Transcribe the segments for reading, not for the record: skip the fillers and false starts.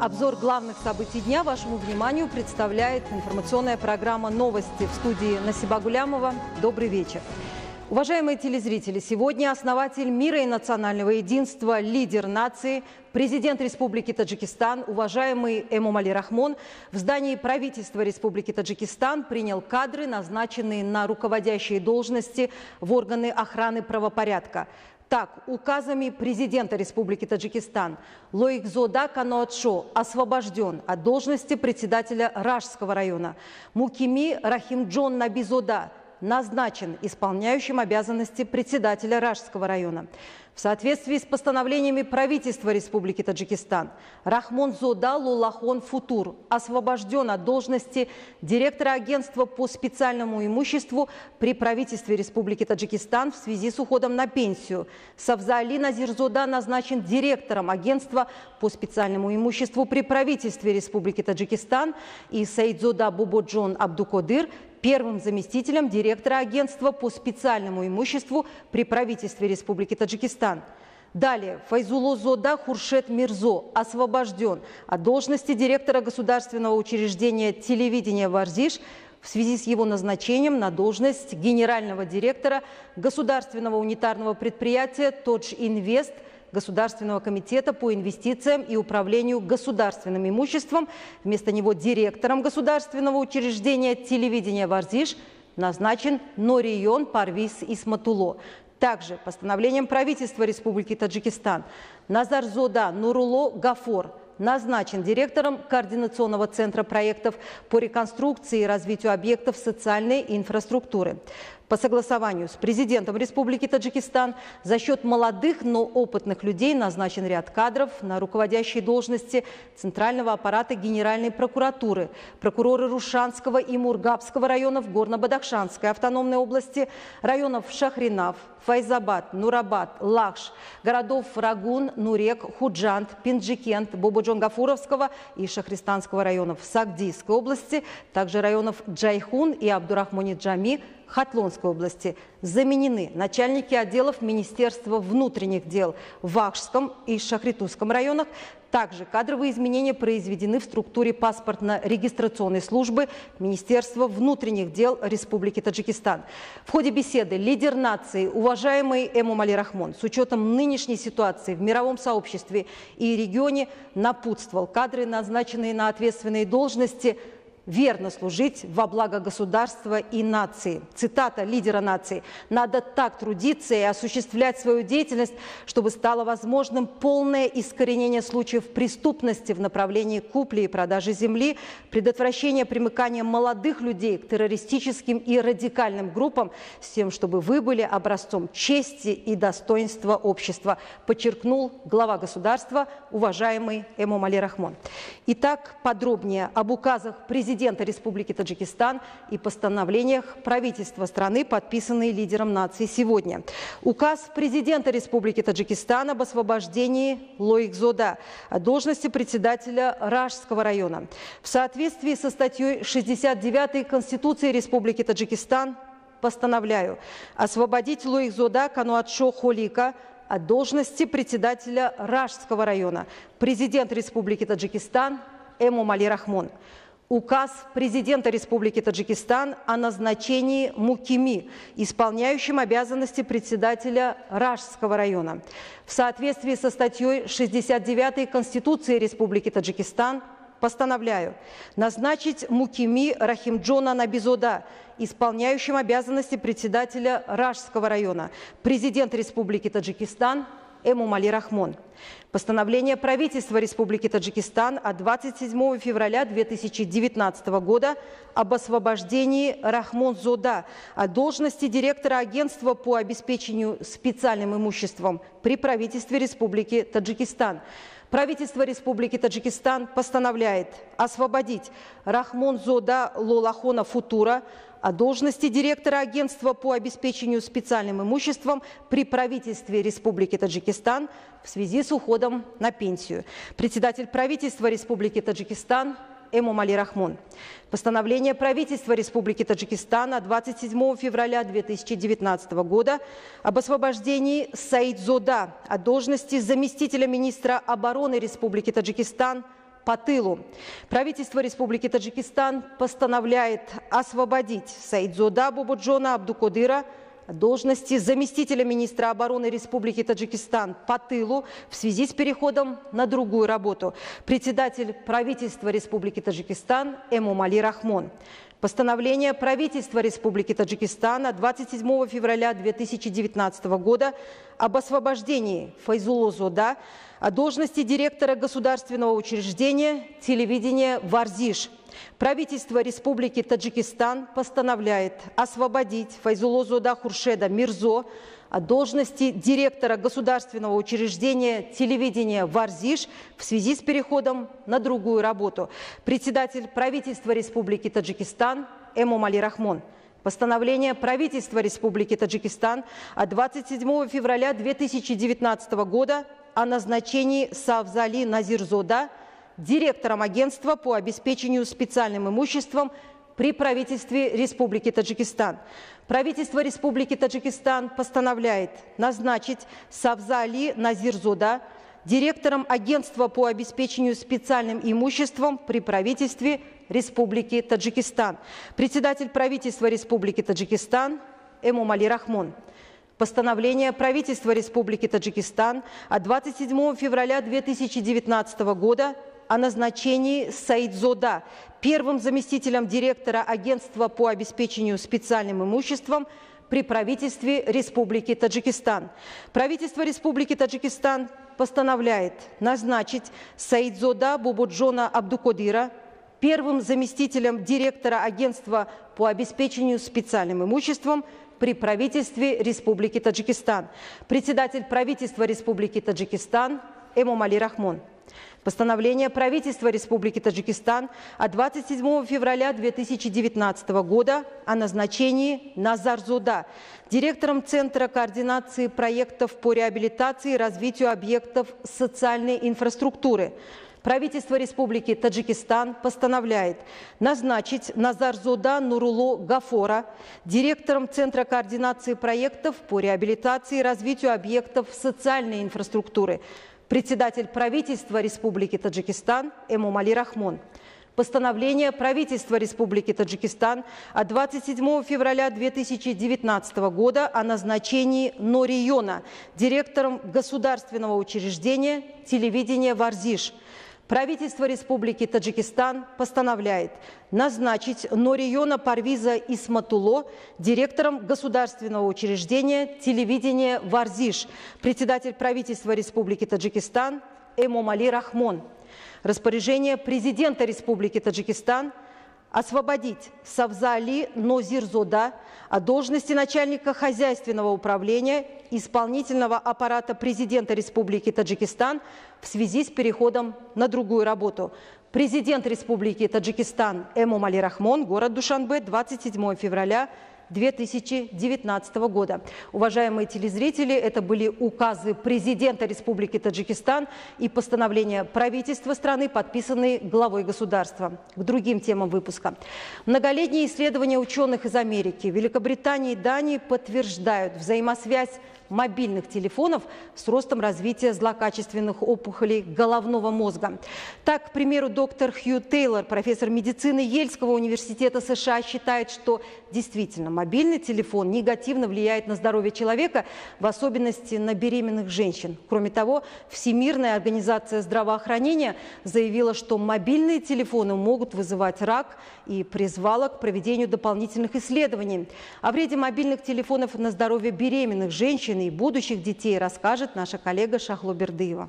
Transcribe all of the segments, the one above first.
Обзор главных событий дня вашему вниманию представляет информационная программа «Новости» в студии Насиба Гулямова. Добрый вечер. Уважаемые телезрители, сегодня основатель мира и национального единства, лидер нации, президент Республики Таджикистан, уважаемый Эмомали Рахмон, в здании правительства Республики Таджикистан принял кадры, назначенные на руководящие должности в органы охраны правопорядка. Так, указами президента Республики Таджикистан Лоикзода Каноатшо освобожден от должности председателя Ражского района. Мукими Рахимджон Набизода назначен исполняющим обязанности председателя Ражского района. В соответствии с постановлениями правительства Республики Таджикистан Рахмон Зода Лулахон Футур освобожден от должности директора агентства по специальному имуществу при правительстве Республики Таджикистан в связи с уходом на пенсию. Савзали Назирзода назначен директором агентства по специальному имуществу при правительстве Республики Таджикистан и Саидзода Бубоджон Абдукодыр первым заместителем директора агентства по специальному имуществу при правительстве Республики Таджикистан. Далее, Файзуло Зода Хуршет Мирзо освобожден от должности директора государственного учреждения телевидения «Варзиш» в связи с его назначением на должность генерального директора государственного унитарного предприятия «Тодж Инвест», Государственного комитета по инвестициям и управлению государственным имуществом. Вместо него директором государственного учреждения телевидения «Варзиш» назначен Норион Парвиз Исматуло. Также постановлением правительства Республики Таджикистан Назарзода Нуруло Гафор назначен директором Координационного центра проектов по реконструкции и развитию объектов социальной инфраструктуры. По согласованию с президентом Республики Таджикистан за счет молодых, но опытных людей назначен ряд кадров на руководящие должности Центрального аппарата Генеральной прокуратуры, прокуроры Рушанского и Мургабского районов Горно-Бадахшанской автономной области, районов Шахринав, Файзабад, Нурабад, Лахш, городов Рагун, Нурек, Худжант, Пинджикент, Бободжон-Гафуровского и Шахристанского районов Сагдийской области, также районов Джайхун и Абдурахмани-Джами Хатлонской области. Заменены начальники отделов Министерства внутренних дел в Вахшском и Шахритусском районах. Также кадровые изменения произведены в структуре паспортно-регистрационной службы Министерства внутренних дел Республики Таджикистан. В ходе беседы лидер нации, уважаемый Эмомали Рахмон, с учетом нынешней ситуации в мировом сообществе и регионе, напутствовал кадры, назначенные на ответственные должности, верно служить во благо государства и нации. Цитата лидера нации. «Надо так трудиться и осуществлять свою деятельность, чтобы стало возможным полное искоренение случаев преступности в направлении купли и продажи земли, предотвращение примыкания молодых людей к террористическим и радикальным группам с тем, чтобы вы были образцом чести и достоинства общества», подчеркнул глава государства, уважаемый Эмомали Рахмон. Итак, подробнее об указах президента Республики Таджикистан и постановлениях правительства страны, подписанные лидером нации сегодня. Указ президента Республики Таджикистан об освобождении Лоикзода от должности председателя Ражского района. В соответствии со статьей 69 Конституции Республики Таджикистан постановляю освободить Лоикзода Кануатшо Холика от должности председателя Ражского района. Президент Республики Таджикистан Эмомали Рахмон. Указ президента Республики Таджикистан о назначении Мукими, исполняющим обязанности председателя Ражского района. В соответствии со статьей 69 Конституции Республики Таджикистан постановляю назначить Мукими Рахимджона Набизода, исполняющим обязанности председателя Ражского района. Президент Республики Таджикистан Эмомали Рахмон. Постановление правительства Республики Таджикистан от 27 февраля 2019 года об освобождении Рахмон Зода от должности директора агентства по обеспечению специальным имуществом при правительстве Республики Таджикистан. Правительство Республики Таджикистан постановляет освободить Рахмон Зода Лолахона Футура от должности директора агентства по обеспечению специальным имуществом при правительстве Республики Таджикистан в связи с уходом на пенсию. Председатель правительства Республики Таджикистан Эмомали Рахмон. Постановление правительства Республики Таджикистан от 27 февраля 2019 года об освобождении Саидзода от должности заместителя министра обороны Республики Таджикистан по тылу. Правительство Республики Таджикистан постановляет освободить Саидзода Бободжона Абдукодыра от должности заместителя министра обороны Республики Таджикистан по тылу в связи с переходом на другую работу. Председатель правительства Республики Таджикистан Эмомали Рахмон. Постановление правительства Республики Таджикистан от 27 февраля 2019 года об освобождении Файзулло Зода от должности директора государственного учреждения телевидения «Варзиш». Правительство Республики Таджикистан постановляет освободить Файзулло Зода Хуршеда Мирзо от должности директора государственного учреждения телевидения «Варзиш» в связи с переходом на другую работу. Председатель правительства Республики Таджикистан Эмомали Рахмон. Постановление правительства Республики Таджикистан от 27 февраля 2019 года о назначении Савзали Назирзода директором агентства по обеспечению специальным имуществом при правительстве Республики Таджикистан. Правительство Республики Таджикистан постановляет назначить Савзали Назирзода директором агентства по обеспечению специальным имуществом при правительстве Республики Таджикистан. Председатель правительства Республики Таджикистан Эмомали Рахмон. Постановление правительства Республики Таджикистан от 27 февраля 2019 года о назначении Саидзода первым заместителем директора агентства по обеспечению специальным имуществом при правительстве Республики Таджикистан. Правительство Республики Таджикистан постановляет назначить Саидзода Бободжона Абдукодыра первым заместителем директора агентства по обеспечению специальным имуществом при правительстве Республики Таджикистан. Председатель правительства Республики Таджикистан Эмомали Рахмон. Постановление правительства Республики Таджикистан от 27 февраля 2019 года о назначении Назарзода директором Центра координации проектов по реабилитации и развитию объектов социальной инфраструктуры. Правительство Республики Таджикистан постановляет назначить Назарзода Нурулло Гафора директором Центра координации проектов по реабилитации и развитию объектов социальной инфраструктуры. Председатель правительства Республики Таджикистан Эмомали Рахмон. Постановление правительства Республики Таджикистан от 27 февраля 2019 года о назначении Нориона директором государственного учреждения телевидения «Варзиш». Правительство Республики Таджикистан постановляет назначить Нориона Парвиза Исматулло директором государственного учреждения телевидения «Варзиш». Председатель правительства Республики Таджикистан Эмомали Рахмон. Распоряжение президента Республики Таджикистан освободить Савзали Назирзода от должности начальника хозяйственного управления исполнительного аппарата президента Республики Таджикистан в связи с переходом на другую работу. Президент Республики Таджикистан Эмомали Рахмон, город Душанбе, 27 февраля 2019 года. Уважаемые телезрители, это были указы президента Республики Таджикистан и постановления правительства страны, подписанные главой государства. К другим темам выпуска. Многолетние исследования ученых из Америки, Великобритании и Дании подтверждают взаимосвязь мобильных телефонов с ростом развития злокачественных опухолей головного мозга. Так, к примеру, доктор Хью Тейлор, профессор медицины Ельского университета США, считает, что действительно мобильный телефон негативно влияет на здоровье человека, в особенности на беременных женщин. Кроме того, Всемирная организация здравоохранения заявила, что мобильные телефоны могут вызывать рак и призвала к проведению дополнительных исследований. О вреде мобильных телефонов на здоровье беременных женщин и будущих детей расскажет наша коллега Шахло Бердыева.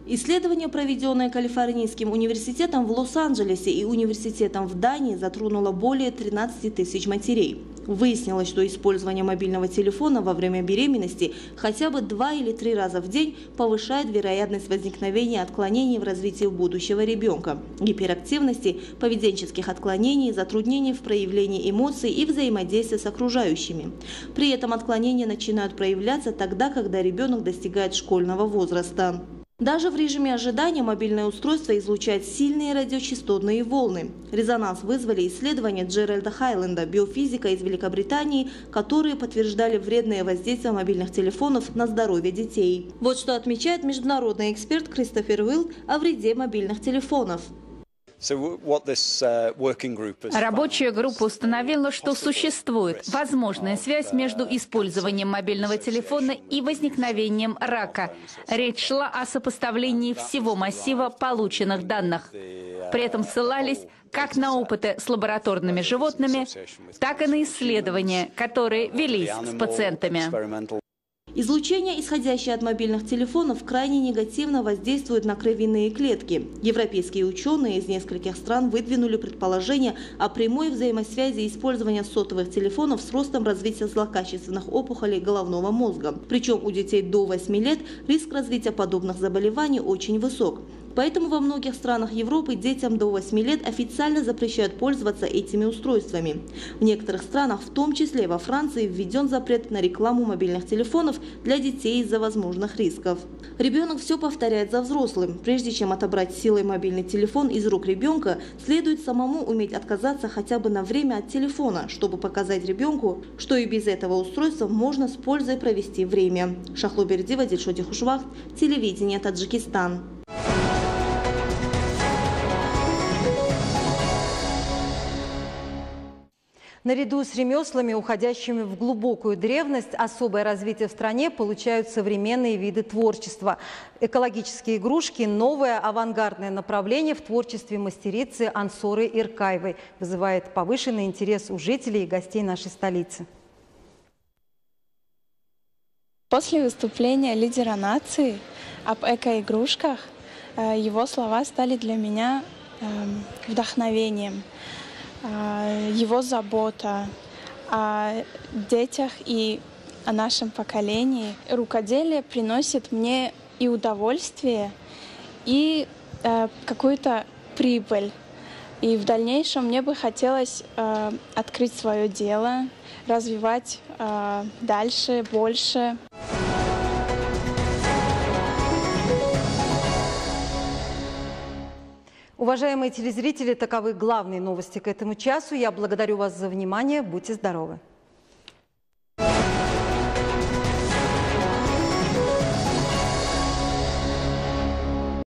Исследование, проведенное Калифорнийским университетом в Лос-Анджелесе и университетом в Дании, затронуло более 13 тысяч матерей. Выяснилось, что использование мобильного телефона во время беременности хотя бы 2 или 3 раза в день повышает вероятность возникновения отклонений в развитии будущего ребенка, гиперактивности, поведенческих отклонений, затруднений в проявлении эмоций и взаимодействия с окружающими. При этом отклонения начинают проявляться тогда, когда ребенок достигает школьного возраста. Даже в режиме ожидания мобильное устройство излучает сильные радиочастотные волны. Резонанс вызвали исследования Джеральда Хайленда, биофизика из Великобритании, которые подтверждали вредное воздействие мобильных телефонов на здоровье детей. Вот что отмечает международный эксперт Кристофер Уилд о вреде мобильных телефонов. Рабочая группа установила, что существует возможная связь между использованием мобильного телефона и возникновением рака. Речь шла о сопоставлении всего массива полученных данных. При этом ссылались как на опыты с лабораторными животными, так и на исследования, которые велись с пациентами. Излучение, исходящее от мобильных телефонов, крайне негативно воздействует на кровяные клетки. Европейские ученые из нескольких стран выдвинули предположение о прямой взаимосвязи использования сотовых телефонов с ростом развития злокачественных опухолей головного мозга. Причем у детей до 8 лет риск развития подобных заболеваний очень высок. Поэтому во многих странах Европы детям до 8 лет официально запрещают пользоваться этими устройствами. В некоторых странах, в том числе во Франции, введен запрет на рекламу мобильных телефонов для детей из-за возможных рисков. Ребенок все повторяет за взрослым. Прежде чем отобрать силой мобильный телефон из рук ребенка, следует самому уметь отказаться хотя бы на время от телефона, чтобы показать ребенку, что и без этого устройства можно с пользой провести время. Шахло Бердива, Дильшоти Хушвахт, телевидение Таджикистан. Наряду с ремеслами, уходящими в глубокую древность, особое развитие в стране получают современные виды творчества. Экологические игрушки – новое авангардное направление в творчестве мастерицы Ансоры Иркаевой. Вызывает повышенный интерес у жителей и гостей нашей столицы. После выступления лидера нации об эко-игрушках его слова стали для меня вдохновением. Его забота о детях и о нашем поколении. Рукоделие приносит мне и удовольствие, и какую-то прибыль. И в дальнейшем мне бы хотелось открыть свое дело, развивать дальше, больше. Уважаемые телезрители, таковы главные новости к этому часу. Я благодарю вас за внимание. Будьте здоровы!